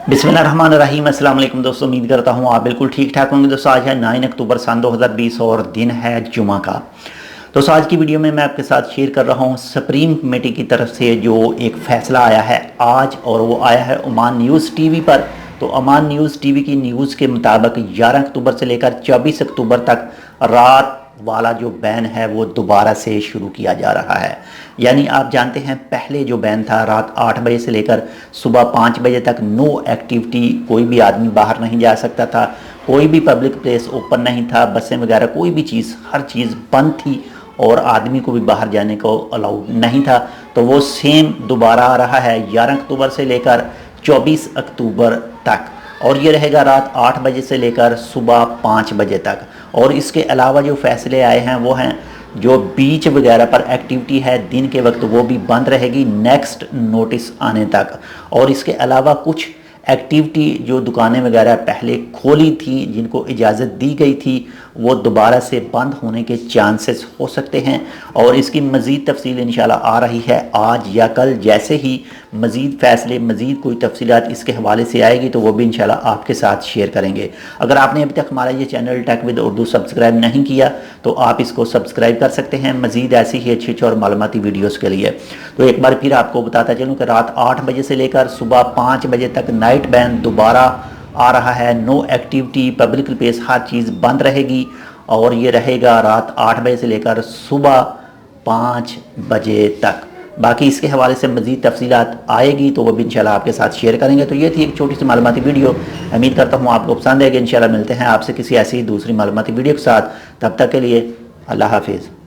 बिस्मिल्लाहिर्रहमानिर्रहीम। अस्सलाम वालेकुम दोस्तों, उम्मीद करता हूँ आप बिल्कुल ठीक ठाक होंगे। दोस्तों आज है 9 अक्टूबर सन 2020 और दिन है जुमा का। दोस्तों आज की वीडियो में मैं आपके साथ शेयर कर रहा हूँ सुप्रीम कमेटी की तरफ से जो एक फ़ैसला आया है आज, और वो आया है ओमान न्यूज़ टीवी पर। तो ओमान न्यूज़ टीवी की न्यूज़ के मुताबिक 11 अक्टूबर से लेकर 24 अक्टूबर तक रात वाला जो बैन है वो दोबारा से शुरू किया जा रहा है। यानी आप जानते हैं पहले जो बैन था रात 8 बजे से लेकर सुबह 5 बजे तक नो एक्टिविटी, कोई भी आदमी बाहर नहीं जा सकता था, कोई भी पब्लिक प्लेस ओपन नहीं था, बसें वगैरह कोई भी चीज़, हर चीज़ बंद थी और आदमी को भी बाहर जाने को अलाउड नहीं था। तो वो सेम दोबारा आ रहा है 11 अक्टूबर से लेकर 24 अक्टूबर तक, और ये रहेगा रात 8 बजे से लेकर सुबह 5 बजे तक। और इसके अलावा जो फैसले आए हैं वो हैं जो बीच वगैरह पर एक्टिविटी है दिन के वक्त वो भी बंद रहेगी नेक्स्ट नोटिस आने तक। और इसके अलावा कुछ एक्टिविटी जो दुकानें वगैरह पहले खोली थी, जिनको इजाज़त दी गई थी, वो दोबारा से बंद होने के चांसेस हो सकते हैं। और इसकी मज़ीद तफसील इंशाल्लाह आ रही है आज या कल। जैसे ही मज़ीद फ़ैसले, मज़ीद कोई तफसीलात इसके हवाले से आएगी तो वो भी इंशाल्लाह आपके साथ शेयर करेंगे। अगर आपने अभी तक हमारा ये channel Tech with Urdu subscribe नहीं किया तो आप इसको सब्सक्राइब कर सकते हैं मज़ीद ऐसी ही अच्छी और मालूमाती वीडियोज़ के लिए। तो एक बार फिर आपको बताता चलूँ कि रात 8 बजे से लेकर सुबह 5 बजे तक नाइट बैन दोबारा आ रहा है। नो एक्टिविटी, पब्लिक प्लेस, हर चीज़ बंद रहेगी और ये रहेगा रात 8 बजे से लेकर सुबह 5 बजे तक। बाकी इसके हवाले से मज़ीद तफसीलात आएगी तो वो भी इंशाल्लाह आपके साथ शेयर करेंगे। तो ये थी एक छोटी सी मालूमाती वीडियो, उम्मीद करता हूँ आपको पसंद आएगी। इंशाल्लाह मिलते हैं आपसे किसी ऐसी दूसरी मालूमाती वीडियो के साथ, तब तक के लिए अल्लाह हाफिज़।